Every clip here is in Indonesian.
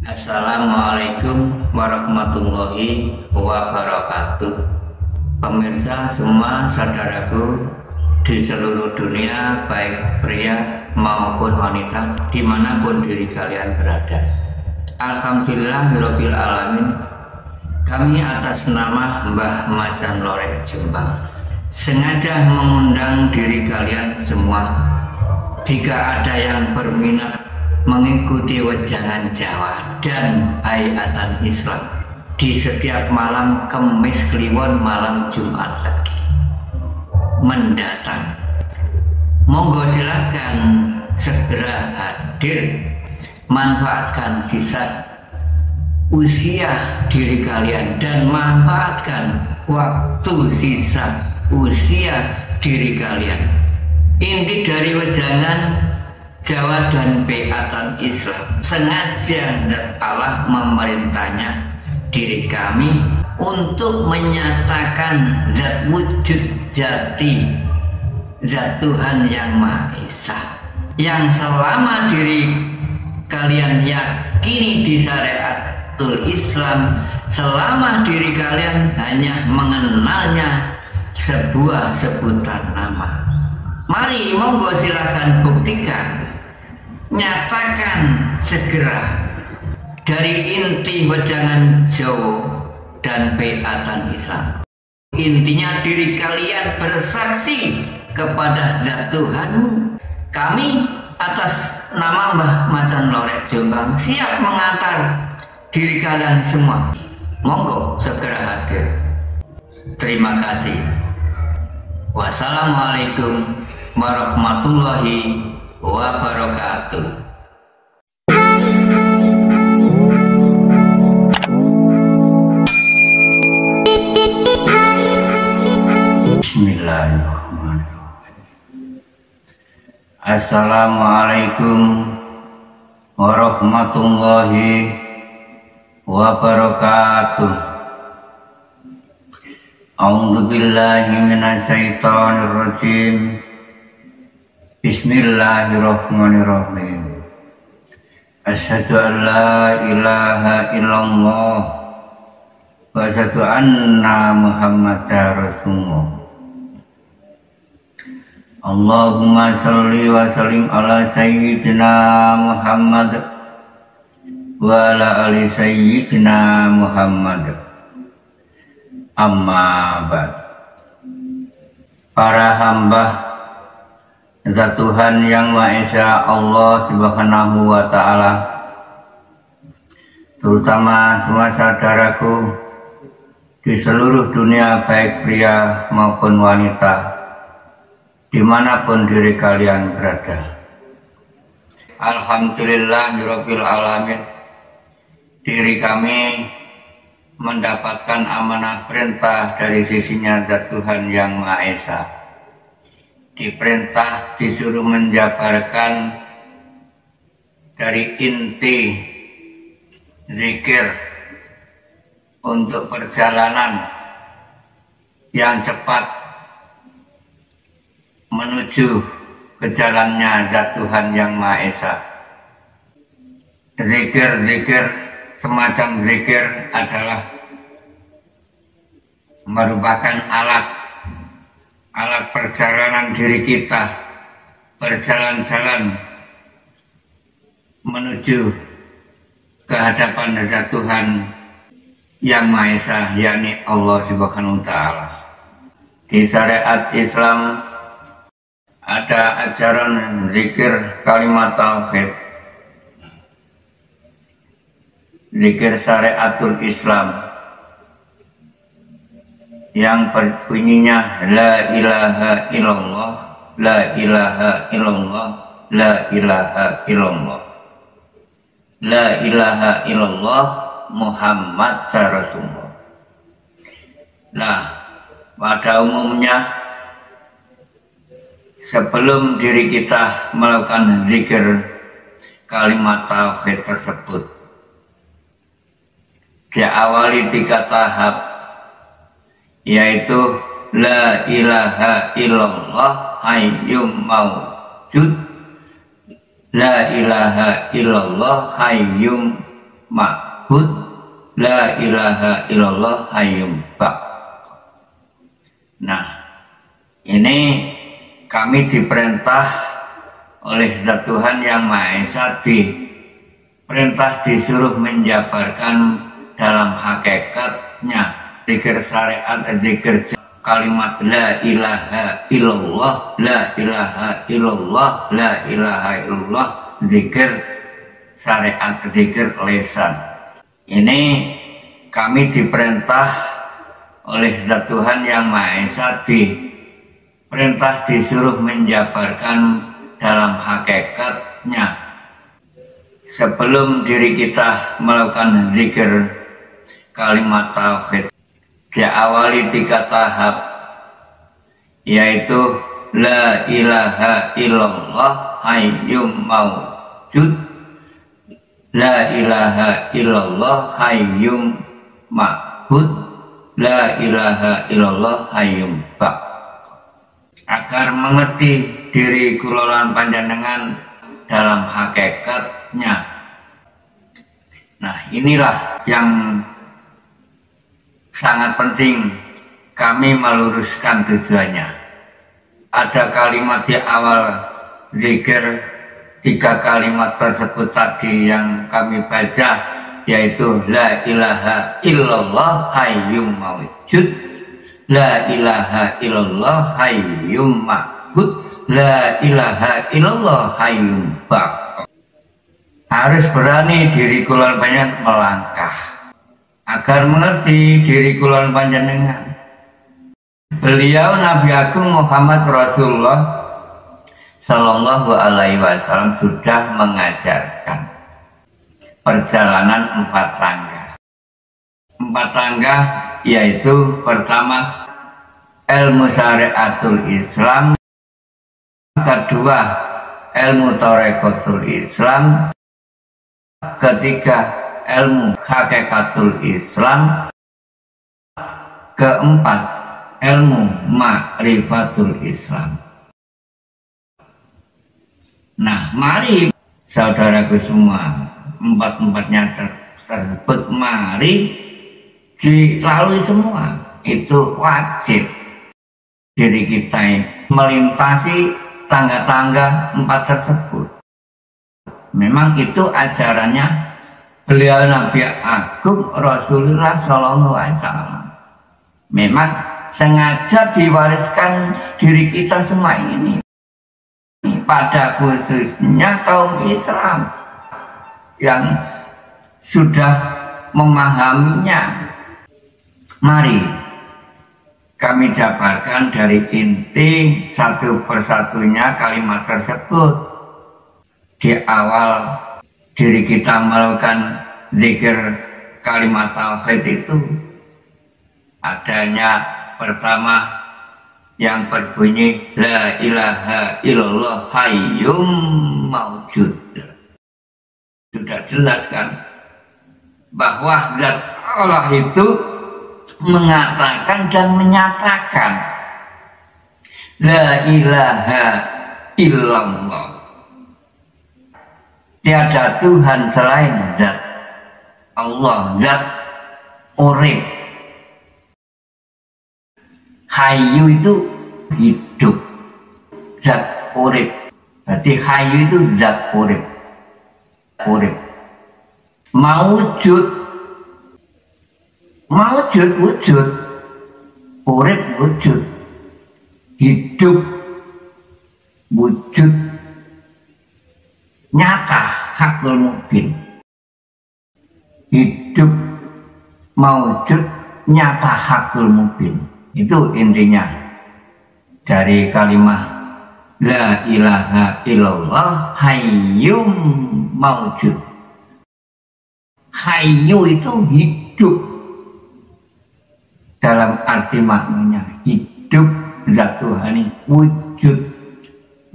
Assalamualaikum warahmatullahi wabarakatuh. Pemirsa semua, saudaraku di seluruh dunia, baik pria maupun wanita, dimanapun diri kalian berada. Alhamdulillahirabbil alamin. Kami atas nama Mbah Macan Lorek Jombang sengaja mengundang diri kalian semua, jika ada yang berminat mengikuti wejangan Jawa dan Baiatan Islam di setiap malam Kemis Kliwon malam Jumat Legi mendatang. Monggo silahkan segera hadir, manfaatkan sisa usia diri kalian dan manfaatkan waktu sisa usia diri kalian. Inti dari wejangan Jawa dan Baiatan Islam, sengaja zat Allah memerintahnya diri kami untuk menyatakan zat wujud jati, zat Tuhan yang Maha Esa, yang selama diri kalian yakini di syariatul Islam, selama diri kalian hanya mengenalnya sebuah sebutan nama. Mari monggo silahkan buktikan, nyatakan segera dari inti wejangan Jawa dan Baiatan Islam. Intinya diri kalian bersaksi kepada zat Tuhan. Kami atas nama Mbah Macan Lorek Jombang siap mengantar diri kalian semua. Monggo segera hadir. Terima kasih. Wassalamualaikum warahmatullahi wabarakatuh. Bismillahirrahmanirrahim. Assalamualaikum warahmatullahi wabarakatuh. A'udzu billahi minasyaitonir rajim. Bismillahirrahmanirrahim. Asyhadu an la ilaha illallah wa asyhadu anna Muhammadar Rasulullah. Allahumma sholli wa sallim ala sayyidina Muhammad wa ala ali sayyidina Muhammad. Amma ba'd. Para hamba zat Tuhan yang Maha Esa Allah Subhanahu wa Ta'ala, terutama semua saudaraku di seluruh dunia, baik pria maupun wanita, dimanapun diri kalian berada. Alhamdulillahirabbil alamin. Diri kami mendapatkan amanah perintah dari sisinya zat Tuhan yang Maha Esa. Diperintah, disuruh menjabarkan dari inti zikir untuk perjalanan yang cepat menuju ke jalannya zat Tuhan yang Maha Esa. Zikir-zikir, semacam zikir adalah merupakan alat perjalanan diri kita, berjalan-jalan menuju ke hadapan zat Tuhan yang Maha Esa, yakni Allah Subhanahu wa Ta'ala. Di syariat Islam ada ajaran zikir kalimat tauhid, zikir syariatul Islam yang berbunyinya la ilaha illallah, la ilaha illallah, la ilaha illallah, la ilaha illallah Muhammad Rasulullah. Nah, pada umumnya sebelum diri kita melakukan zikir kalimat tauhid tersebut, diawali 3 tahap, yaitu la ilaha illallah hayyum maujud, la ilaha illallah hayyum ma'bud, la ilaha illallah hayyum baq. Nah, ini kami diperintah oleh Zat Tuhan Yang Maha Esa, diperintah disuruh menjabarkan dalam hakikatnya zikir syariat, zikir kalimat la ilaha illallah, la ilaha illallah, la ilaha illallah, zikir syariat, zikir lisan. Ini kami diperintah oleh Zat Tuhan Yang Maha Esa, diperintah disuruh menjabarkan dalam hakikatnya sebelum diri kita melakukan zikir kalimat tauhid. Diawali 3 tahap, yaitu la ilaha illallah hayyum mawjud, la ilaha illallah hayyum ma'bud, la ilaha illallah hayyum baq. Agar mengerti diri kula panjenengan dalam hakikatnya. Nah, inilah yang sangat penting kami meluruskan tujuannya. Ada kalimat di awal zikir, 3 kalimat tersebut tadi yang kami baca, yaitu la ilaha illallah hayyum mawjud, la ilaha illallah hayyum ma'bud, la ilaha illallah hayyum baq. Harus berani diri kula panjenengan melangkah agar mengerti diri kula panjenengan. Beliau Nabi Agung Muhammad Rasulullah Sallallahu Alaihi Wasallam sudah mengajarkan perjalanan 4 tangga. 4 tangga yaitu pertama ilmu syariatul Islam, kedua ilmu thariqatul Islam, ketiga ilmu hakikatul Islam, keempat ilmu ma'rifatul Islam. Nah, mari saudaraku semua, 4-4-nya tersebut mari dilalui semua. Itu wajib diri kita melintasi tangga-tangga 4 tersebut. Memang itu ajarannya beliau Nabi Agung Rasulullah Sallallahu Alaihi Wasallam. Memang sengaja diwariskan diri kita semua ini, pada khususnya kaum Islam yang sudah memahaminya. Mari kami jabarkan dari inti satu persatunya kalimat tersebut. Di awal diri kita melakukan zikir kalimat tauhid itu adanya pertama yang berbunyi la ilaha illallah hayyum mawjud. Sudah jelas kan bahwa zat Allah itu mengatakan dan menyatakan la ilaha illallah, tiada Tuhan selain zat Allah, zat urip. Hayyu itu hidup, zat urip. Berarti hayyu itu zat urip. Urip. Mawujud, mawujud wujud, urip wujud, hidup wujud, nyata hakul mungkin. Hidup mawujud nyata hakul mungkin. Itu intinya dari kalimat la ilaha illallah hayyum mawjud. Hayyu itu hidup dalam arti maknanya, hidup zat Tuhan, wujud,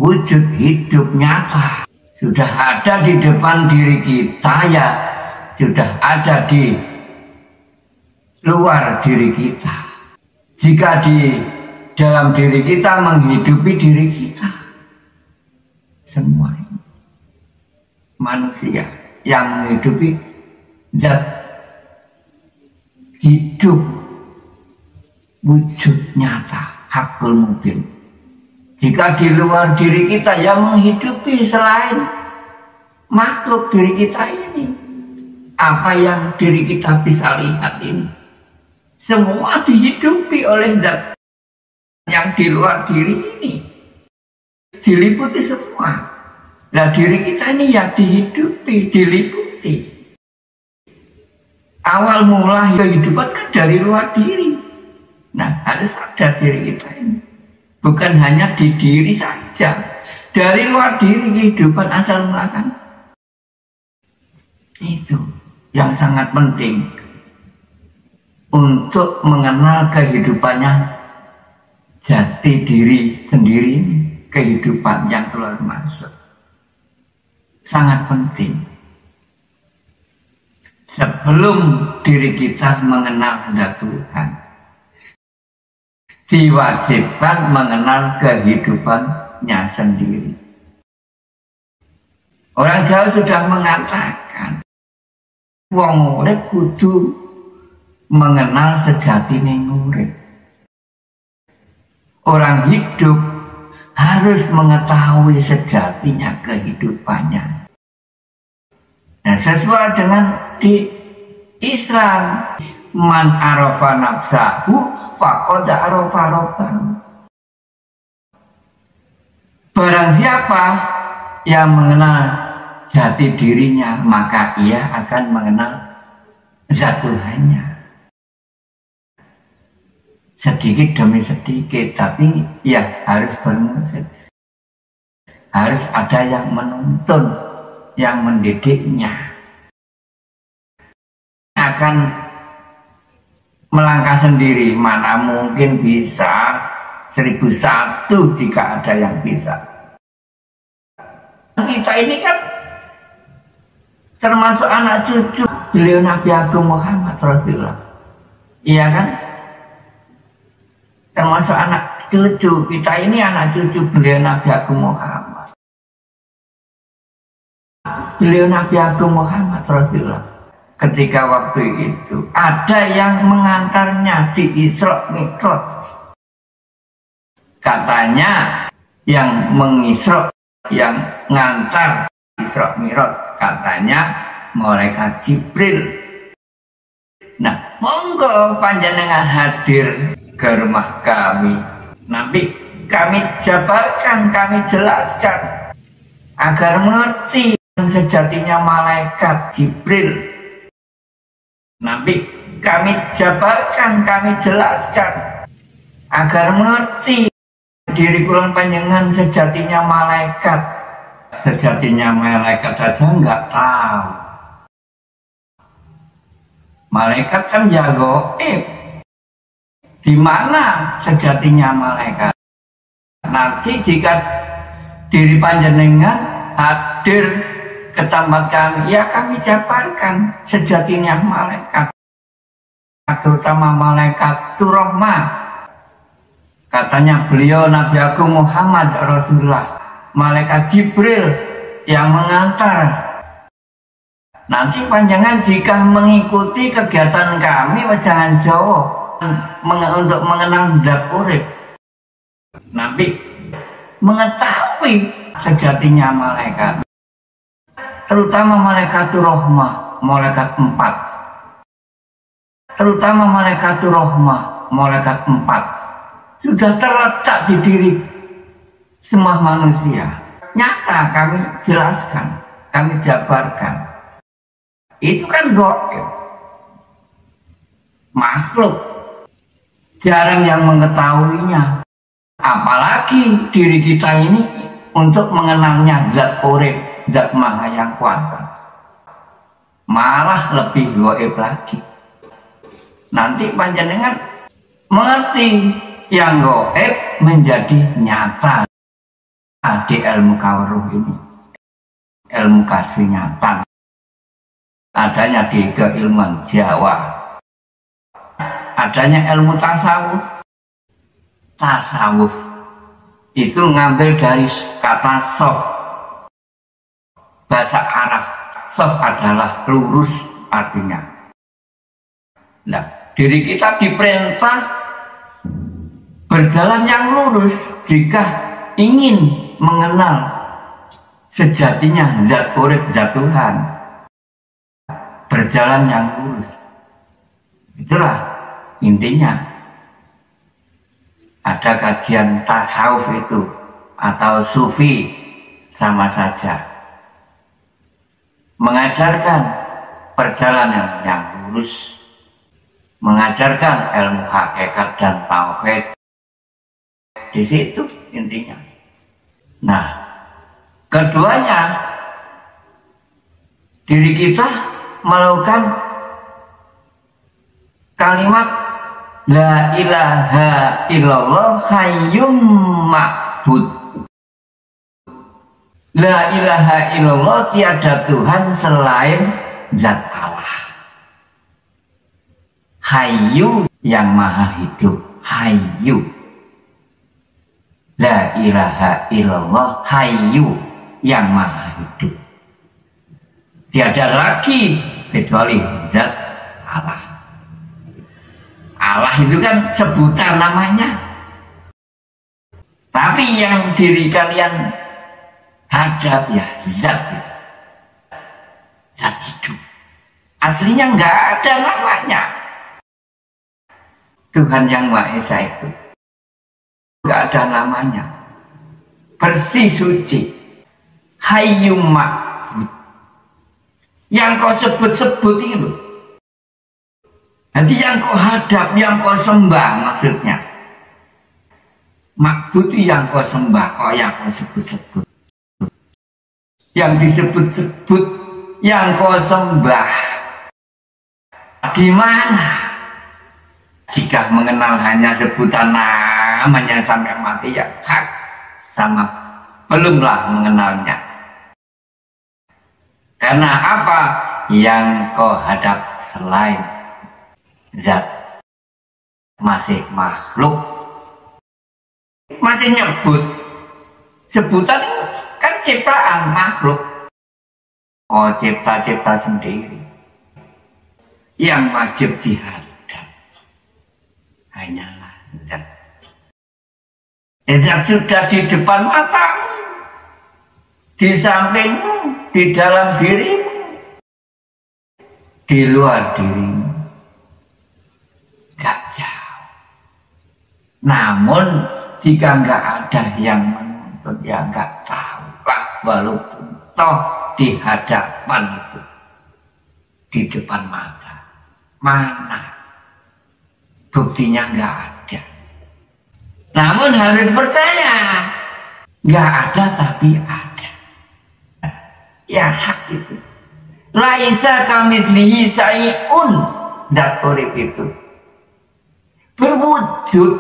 wujud hidup nyata, sudah ada di depan diri kita, ya sudah ada di luar diri kita. Jika di dalam diri kita menghidupi diri kita, semua manusia yang menghidupi zat hidup wujud nyata, hakul mubin. Jika di luar diri kita yang menghidupi selain makhluk diri kita ini, apa yang diri kita bisa lihat ini semua dihidupi oleh zat yang di luar diri ini, diliputi semua. Nah diri kita ini ya dihidupi, diliputi. Awal mula kehidupan kan dari luar diri. Nah harus ada diri kita ini, bukan hanya di diri saja, dari luar diri kehidupan asal mulakan. Itu yang sangat penting untuk mengenal kehidupannya jati diri sendiri, kehidupan yang keluar masuk. Sangat penting sebelum diri kita mengenal Tuhan, diwajibkan mengenal kehidupannya sendiri. Orang Jawa sudah mengatakan wong urip kudu mengenal sejatine urip. Orang hidup harus mengetahui sejatinya kehidupannya. Nah, sesuai dengan di Islam, man arafa nafsahu faqad arafa rabbahu. Barang siapa yang mengenal jati dirinya, maka ia akan mengenal zat Tuhannya. Sedikit demi sedikit, tapi ya harus bermusik. Harus ada yang menuntun, yang mendidiknya. Akan melangkah sendiri, mana mungkin bisa 1001 jika ada yang bisa. Kita ini kan termasuk anak cucu beliau Nabi Agung Muhammad Rasulullah. Iya kan? Termasuk anak cucu, kita ini anak cucu beliau Nabi Agung Muhammad. Beliau Nabi Agung Muhammad Rasulullah. Ketika waktu itu ada yang mengantarnya di Isra Mi'raj. Katanya yang mengisra, yang ngantar Isra Mi'raj, katanya malaikat Jibril. Nah, monggo panjenengan hadir ke rumah kami. Nanti kami jabarkan, kami jelaskan agar mengerti sejatinya malaikat Jibril. Nanti kami jabarkan, kami jelaskan agar mengerti diri kulon panjenengan sejatinya malaikat. Sejatinya malaikat saja nggak tahu. Malaikat kan ya gaib. Di mana sejatinya malaikat? Nanti jika diri panjenengan hadir ke tempat kami, ya kami jabarkan sejatinya malaikat, terutama malaikat Rahmah. Katanya beliau Nabi Agung Muhammad Rasulullah, malaikat Jibril yang mengantar. Nanti panjenengan jika mengikuti kegiatan kami, jangan jauh untuk mengenal zat urip. Nanti mengetahui sejatinya malaikat, terutama malaikat Rahmah, malaikat 4. Terutama malaikat Rahmah, malaikat 4 sudah terletak di diri semua manusia. Nyata kami jelaskan, kami jabarkan. Itu kan gaib, makhluk. Jarang yang mengetahuinya. Apalagi diri kita ini untuk mengenalnya zat urip, zat maha yang kuasa. Malah lebih gaib lagi. Nanti panjenengan mengerti yang gaib menjadi nyata di ilmu kawruh ini. Ilmu kasih nyata. Adanya di keilmuan Jawa. Adanya ilmu tasawuf. Tasawuf itu ngambil dari kata sof, bahasa Arab. Sof adalah lurus, artinya. Nah, diri kita diperintah berjalan yang lurus jika ingin mengenal sejatinya zat urip, zat Tuhan. Berjalan yang lurus. Itulah intinya. Ada kajian tasawuf itu atau sufi sama saja. Mengajarkan perjalanan yang lurus, mengajarkan ilmu hakikat dan tauhid. Di situ intinya. Nah, keduanya, diri kita melakukan kalimat la ilaha illallah hayyum ma'bud. La ilaha illallah, tiada Tuhan selain zat Allah. Hayyu, yang maha hidup. Hayyu. La ilaha illallah hayyu, yang maha hidup. Tiada lagi kecuali zat Allah. Allah itu kan sebutan namanya. Tapi yang diri kalian hadap ya zat. Zat hidup. Aslinya nggak ada namanya. Tuhan yang Maha Esa itu nggak ada namanya. Bersih suci. Hayyum ma'bud. Yang kau sebut-sebut itu. Nanti yang kau hadap, yang kau sembah maksudnya. Ma'bud itu yang kau sembah, kau yang kau sebut-sebut. Yang disebut-sebut, yang kau sembah. Di mana? Jika mengenal hanya sebutan namanya sampai mati ya hak sama belumlah mengenalnya. Karena apa? Yang kau hadap selain zat masih makhluk, masih nyebut sebutan kan ciptaan makhluk. Kau cipta-cipta sendiri. Yang wajib dihadap hanyalah zat. Zat sudah di depan matamu, di sampingmu, di dalam dirimu, di luar dirimu. Gak jauh. Namun jika nggak ada yang menuntut, ya nggak tahu lah. Walaupun toh di hadapan itu, di depan mata, mana buktinya nggak ada. Namun harus percaya, nggak ada tapi ada. Ya hak itu. Laisa kamitslihi syai'un, zat urip itu berwujud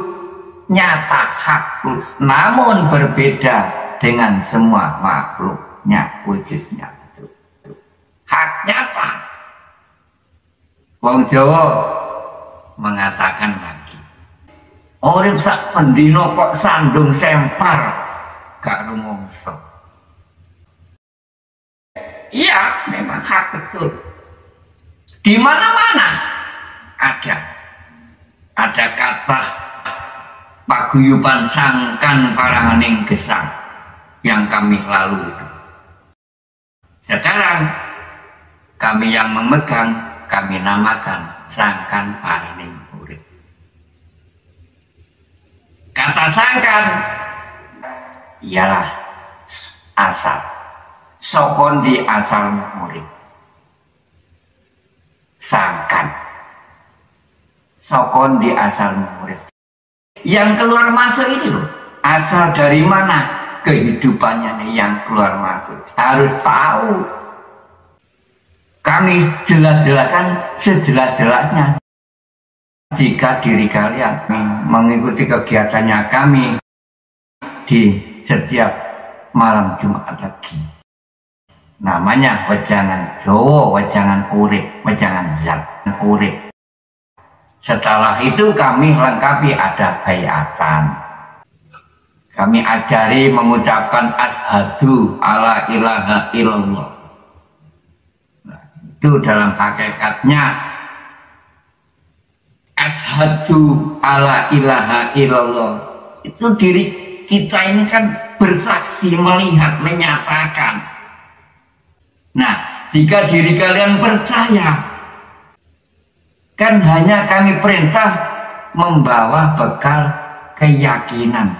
nyata hak, namun berbeda dengan semua makhluknya wujudnya itu. Hak nyata. Wong Jawa mengatakan lagi, urip sak pendino kok sandung sempar gak rumongso. Iya, memang hak betul. Di mana-mana ada kata paguyuban sangkan paranganing gesang yang kami lalui itu. Sekarang kami yang memegang, kami namakan sangkan paranganing urip. Kata sangkan ialah asal. Sokon di asal murid. Sangkan. Sokon di asal murid. Yang keluar masuk ini loh. Asal dari mana kehidupannya nih yang keluar masuk. Harus tahu. Kami jelas-jelaskan sejelas-jelasnya. Jika diri kalian mengikuti kegiatannya kami di setiap malam Jumat lagi. Namanya wejangan Jawa, wejangan urip, wejangan zat urip. Setelah itu kami lengkapi ada bayatan. Kami ajari mengucapkan asyhadu alla ilaha illallah. Nah, Itu dalam hakikatnya asyhadu alla ilaha illallah. Itu diri kita ini kan bersaksi, melihat, menyatakan. Nah, jika diri kalian percaya, kan hanya kami perintah membawa bekal keyakinan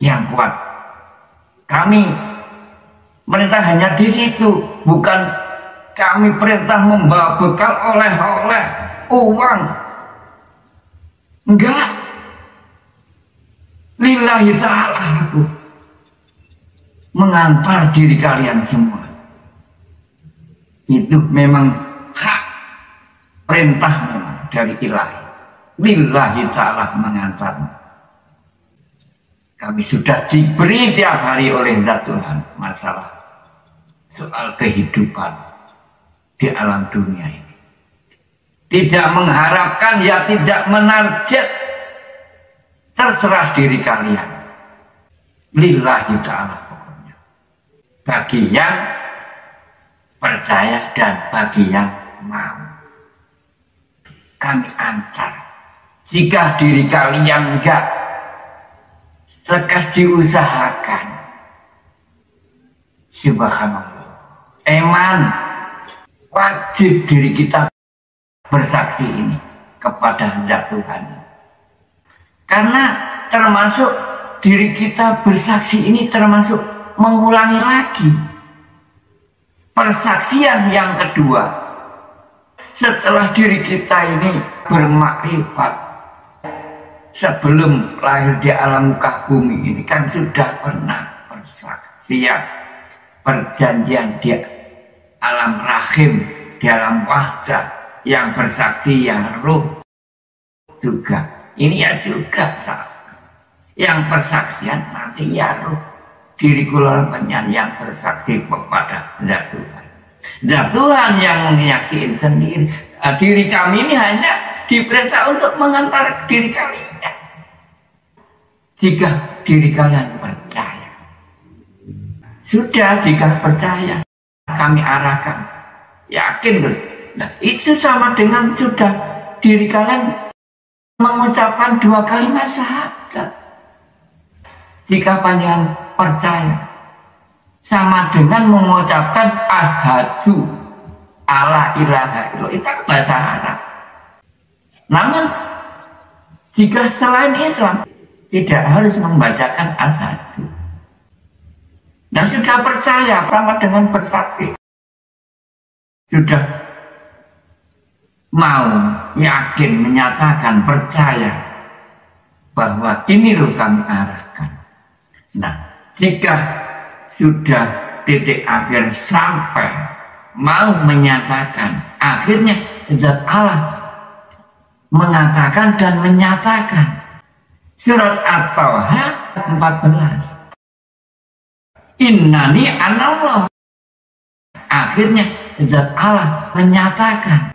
yang kuat. Kami perintah hanya di situ, bukan kami perintah membawa bekal oleh-oleh, uang. Enggak. Lillahi ta'ala, aku mengantar diri kalian semua. Itu memang hak perintah memang dari ilahi. Lillahi ta'ala mengantar. Kami sudah diberi tiap hari oleh Zat Tuhan masalah soal kehidupan di alam dunia ini. Tidak mengharapkan, ya tidak menarget. Terserah diri kalian. Lillahi ta'ala pokoknya. Bagi yang percaya dan bagi yang mau. Kami antar. Jika diri kalian enggak, lekas diusahakan. Subhanallah. Eman. Wajib diri kita bersaksi ini kepada Zat Tuhan. Karena termasuk diri kita bersaksi ini termasuk mengulangi lagi persaksian yang kedua setelah diri kita ini bermakrifat. Sebelum lahir di alam muka bumi ini kan sudah pernah persaksian, perjanjian di alam rahim, di alam wahdah, yang bersaksi yang ruh juga. Ini ya juga yang persaksian nanti ya ruh diri kula panjenengan yang bersaksi kepada Zat Tuhan. Zat Tuhan yang meyakinkan sendiri. Diri kami ini hanya diperintah untuk mengantar diri kami. Jika diri kalian percaya, sudah. Jika percaya, kami arahkan, yakin. Nah, itu sama dengan sudah diri kalian mengucapkan 2 kalimat syahadat. Jika panjenengan percaya, sama dengan mengucapkan asyhadu alla ilaha illallah. Itu bahasa Arab. Namun jika selain Islam tidak harus membacakan asyhadu. Nah, sudah percaya sama dengan bersaksi. Sudah mau yakin, menyatakan, percaya bahwa ini loh kami arahkan. Nah, jika sudah titik akhir sampai mau menyatakan, akhirnya Zat Allah mengatakan dan menyatakan. Surat At-Taha 14. Innani anallah. Akhirnya Zat Allah menyatakan,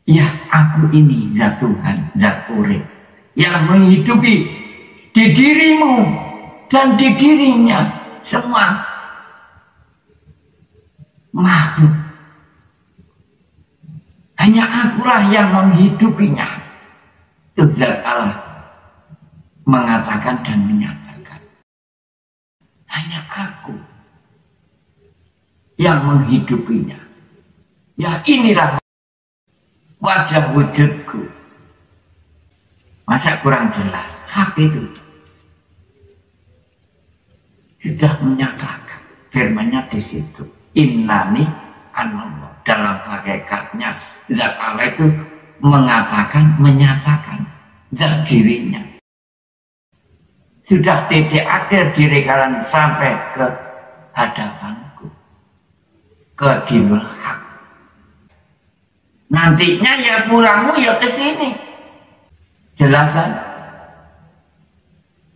ya aku ini Zat Tuhan, Zat Urip, yang menghidupi di dirimu dan di dirinya semua makhluk. Hanya akulah yang menghidupinya. Itu Zat Allah mengatakan dan menyatakan, hanya aku yang menghidupinya. Ya inilah wajah wujudku. Masa kurang jelas? Hak itu sudah menyatakan, firman-Nya di situ. Innani anallah. Dalam hakikatnya Zat Allah itu mengatakan, menyatakan zat dirinya. Sudah titik akhir diri kalian sampai ke hadapanku, ke dinul haq. Nantinya ya pulangmu ya ke sini. Jelas kan?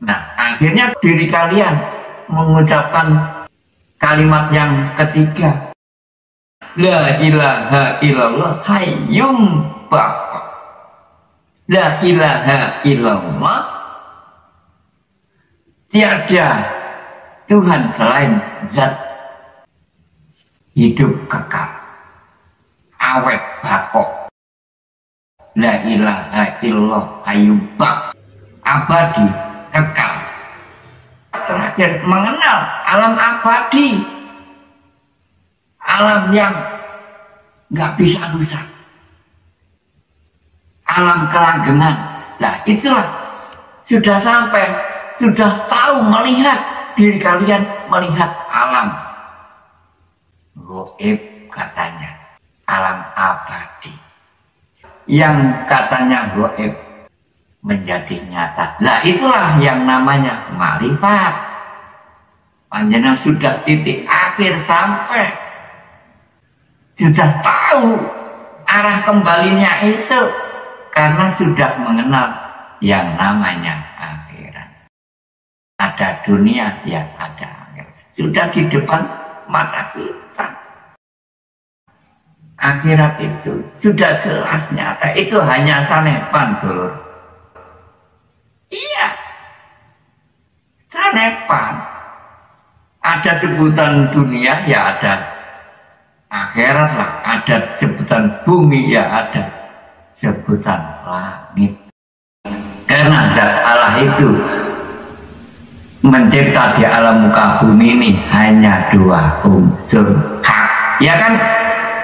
Nah, akhirnya diri kalian mengucapkan kalimat yang ketiga. La ilaha illallah hayyum baqa. La ilaha illallah, tiada Tuhan selain Zat hidup kekal. awet bakok. La ilaha illallah hayyun abadi kekal. Terakhir mengenal alam abadi, alam yang nggak bisa rusak, alam kelangengan. Nah itulah sudah sampai, sudah tahu melihat diri kalian, melihat alam gaib katanya, alam abadi yang katanya gaib menjadi nyata. Nah itulah yang namanya makrifat. Panjenengan sudah titik akhir sampai, sudah tahu arah kembalinya esok, karena sudah mengenal yang namanya akhirat. Ada dunia, ya ada akhirat. Sudah di depan mata kita. Akhirat itu sudah jelas nyata. Itu hanya sanepan, dulur. Iya, sanepan. Ada sebutan dunia, ya ada akhirat lah. Ada sebutan bumi, ya ada sebutan langit. Karena zat Allah itu mencipta di alam muka bumi ini hanya dua unsur hak, ya kan?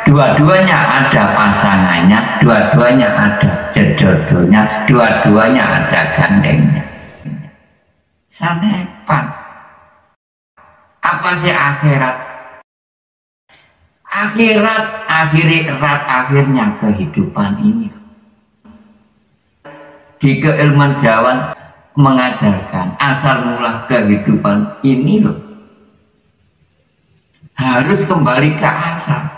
Dua-duanya ada pasangannya, dua-duanya ada jodohnya, dua-duanya ada gandengnya. Sanepan. Apa sih akhirat? Akhirat, akhirnya kehidupan ini. Di keilmuan Jawa mengajarkan asal mula kehidupan ini loh. Harus kembali ke asal.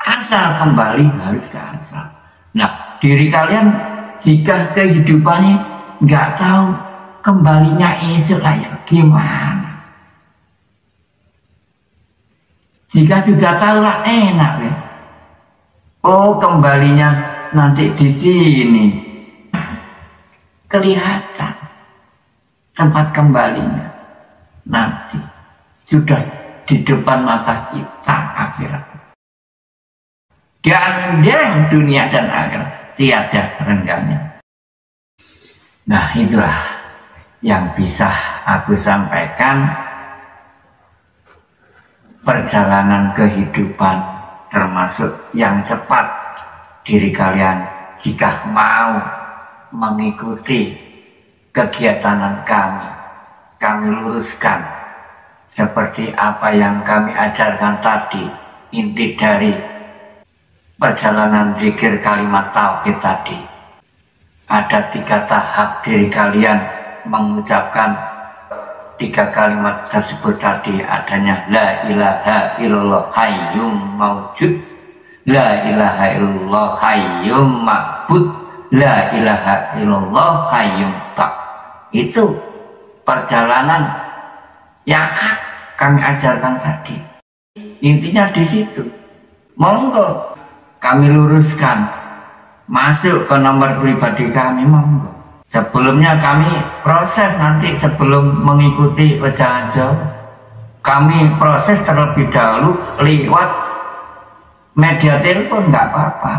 Asal kembali harus ke asal. Nah, diri kalian jika kehidupannya nggak tahu kembalinya esok lah ya gimana? Jika sudah tahu lah enak ya. Oh kembalinya nanti di sini kelihatan tempat kembalinya nanti sudah di depan mata kita akhirat. Dan dia dunia dan akhirat tiada renggangnya. Nah itulah yang bisa aku sampaikan. Perjalanan kehidupan termasuk yang cepat diri kalian jika mau mengikuti kegiatan kami luruskan seperti apa yang kami ajarkan tadi. Inti dari perjalanan zikir kalimat tauhid tadi, ada 3 tahap diri kalian mengucapkan 3 kalimat tersebut tadi. Adanya la ilaha illallah hayyum maujud, la ilaha illallah hayyum ma'bud, la ilaha illallah hayyum tak. Itu perjalanan yang kami ajarkan tadi. Intinya di situ. Monggo kami luruskan, masuk ke nomor pribadi kami, monggo. Sebelumnya kami proses nanti sebelum mengikuti wejangan Jawa, kami proses terlebih dahulu lewat media telepon, nggak apa-apa,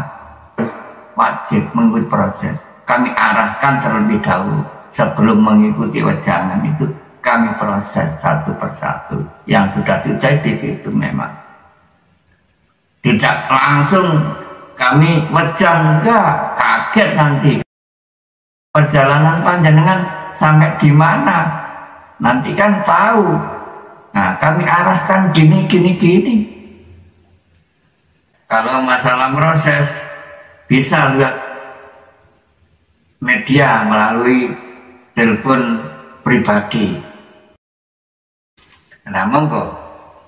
wajib mengikuti proses. Kami arahkan terlebih dahulu sebelum mengikuti wejangan itu, kami proses satu persatu. Yang sudah di situ memang tidak langsung kami wejang, enggak, kaget nanti. Perjalanan panjenengan sampai di mana? Nanti kan tahu. Nah, kami arahkan gini. Kalau masalah proses bisa lihat media melalui telepon pribadi. Nah, monggo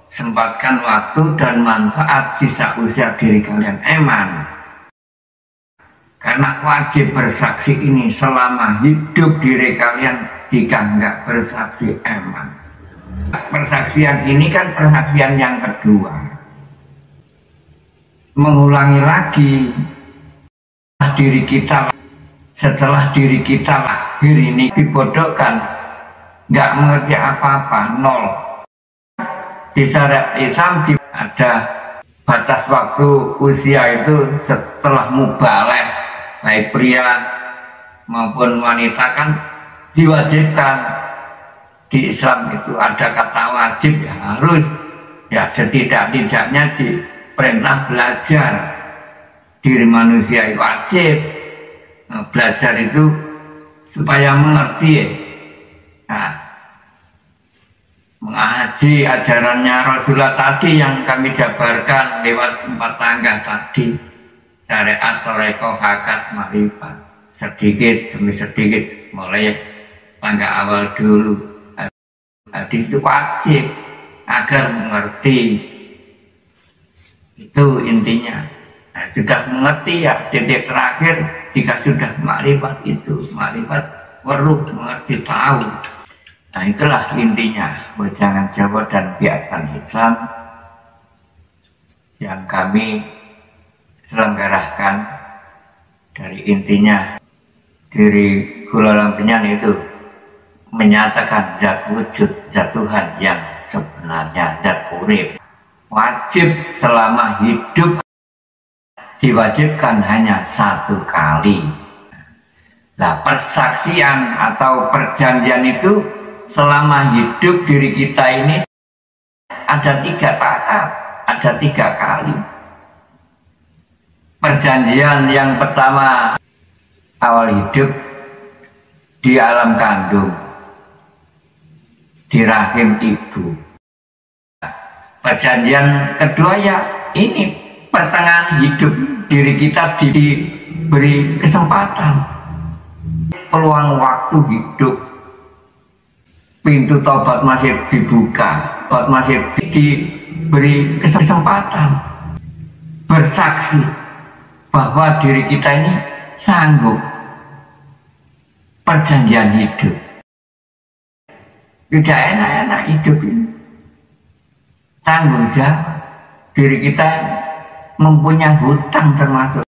sempatkan waktu dan manfaat sisa usia diri kalian eman. Karena wajib bersaksi ini selama hidup diri kalian. Jika enggak bersaksi eman. Persaksian ini kan persaksian yang kedua. Mengulangi lagi diri kita. Setelah diri kita lahir ini dibodohkan, enggak mengerti apa-apa, nol. Di syariat Islam ada batas waktu usia itu setelah mubaligh, baik pria maupun wanita kan diwajibkan. Di Islam itu ada kata wajib, ya harus, ya setidak-tidaknya diperintah belajar. Diri manusia wajib belajar itu supaya mengerti, nah, mengaji ajarannya Rasulullah tadi yang kami jabarkan lewat 4 tangga tadi, syariat, thariqah, hakikat, makrifat, sedikit demi sedikit, mulai tangga awal dulu. Hadis itu wajib agar mengerti, itu intinya. Nah, sudah mengerti ya titik terakhir jika sudah makrifat itu, makrifat perlu mengerti, tahu. Nah itulah intinya wejangan Jawa dan Piagam Islam yang kami selenggarakan. Dari intinya diri kula lampian itu menyatakan zat wujud, zat Tuhan yang sebenarnya, zat urip, wajib selama hidup, diwajibkan hanya 1 kali. Nah, persaksian atau perjanjian itu selama hidup diri kita ini ada 3 tahap, ada 3 kali. Perjanjian yang pertama awal hidup di alam kandung, di rahim ibu. Perjanjian kedua ya ini pertengahan hidup diri kita diberi kesempatan, peluang waktu hidup, pintu tobat masih dibuka, tobat masih diberi kesempatan bersaksi bahwa diri kita ini sanggup. Perjanjian hidup tidak enak-enak hidup ini, tanggung jawab diri kita mempunyai hutang termasuk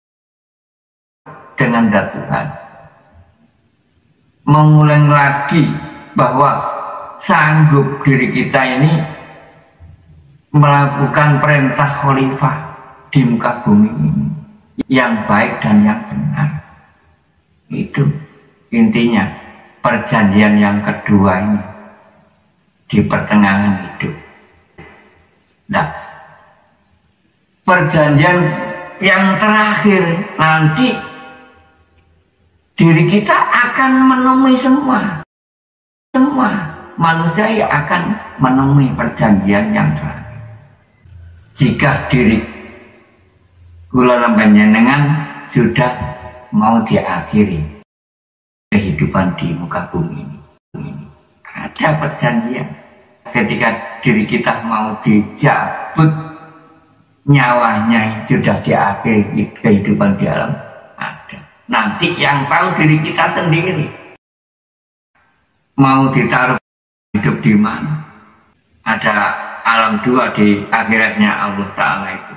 dengan zat Tuhan. Mengulang lagi bahwa sanggup diri kita ini melakukan perintah khalifah di muka bumi ini yang baik dan yang benar. Itu intinya perjanjian yang kedua ini di pertengahan hidup. Nah, perjanjian yang terakhir nanti diri kita akan menemui semua manusia yang akan menemui perjanjian yang terakhir. Jika diri kula panjenengan sudah mau diakhiri kehidupan di muka bumi ini, ada perjanjian ketika diri kita mau dicabut nyawanya, sudah diakhiri kehidupan di alam, ada. Nanti yang tahu diri kita sendiri mau ditaruh hidup di mana. Ada alam 2 di akhiratnya Allah Ta'ala itu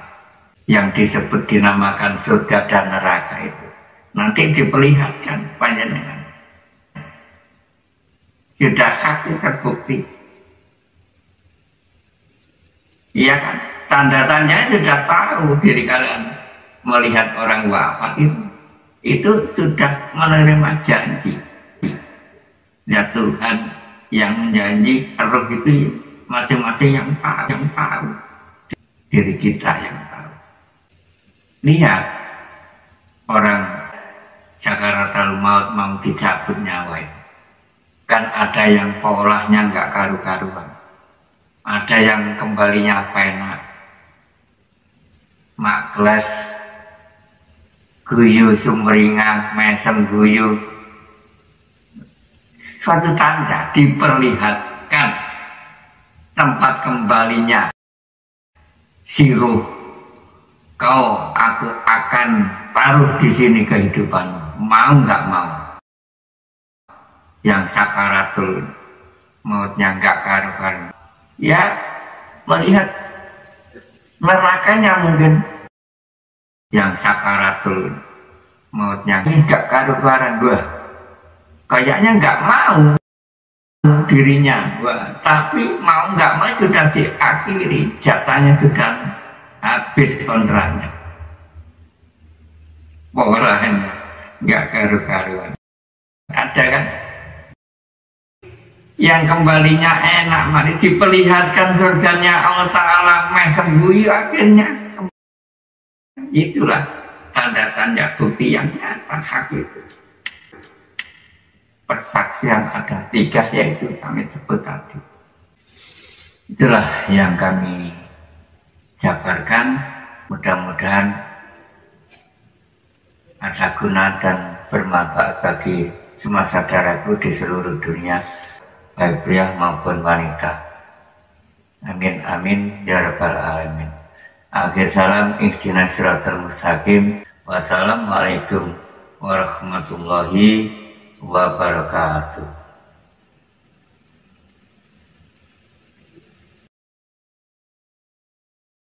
yang disebut dinamakan surga dan neraka itu. Nanti diperlihatkan panjenengan. Sudah hakikat bukti. Iya kan? Tanda-tandanya sudah tahu diri kalian melihat orang wafat itu sudah menerima janji. Ya Tuhan yang menjanji, roh itu masing-masing yang tahu. Diri kita yang tahu. Lihat orang sakaratul maut mau dicabut nyawa itu. Kan ada yang polahnya nggak karu-karuan, ada yang kembalinya penak, makles, guyu sumringah, mesem guyu. Suatu tanda diperlihatkan tempat kembalinya si ruh. Kau, aku akan taruh di sini kehidupanmu, mau nggak mau? Yang sakaratul mautnya nggak karu-karuan, ya melihat nerakanya mungkin. Yang sakaratul mautnya nggak karu-karuan, wah kayaknya nggak mau dirinya, wah, tapi mau nggak mau sudah diakhiri, jatahnya sudah habis kontraknya. Pokoknya nggak karu-karuan. Ada kan? Yang kembalinya enak, mari diperlihatkan surganya Allah Ta'ala, meh sembuh akhirnya. Itulah tanda-tanda bukti yang nyata hak itu. Persaksian ada 3 yaitu kami sebut tadi. Itulah yang kami jabarkan, mudah-mudahan ada guna dan bermanfaat bagi semua saudaraku di seluruh dunia, baik pria maupun wanita. Amin amin ya rabbal alamin. Akhir salam, ihdinas siratal mustaqim. Wassalamualaikum warahmatullahi wabarakatuh.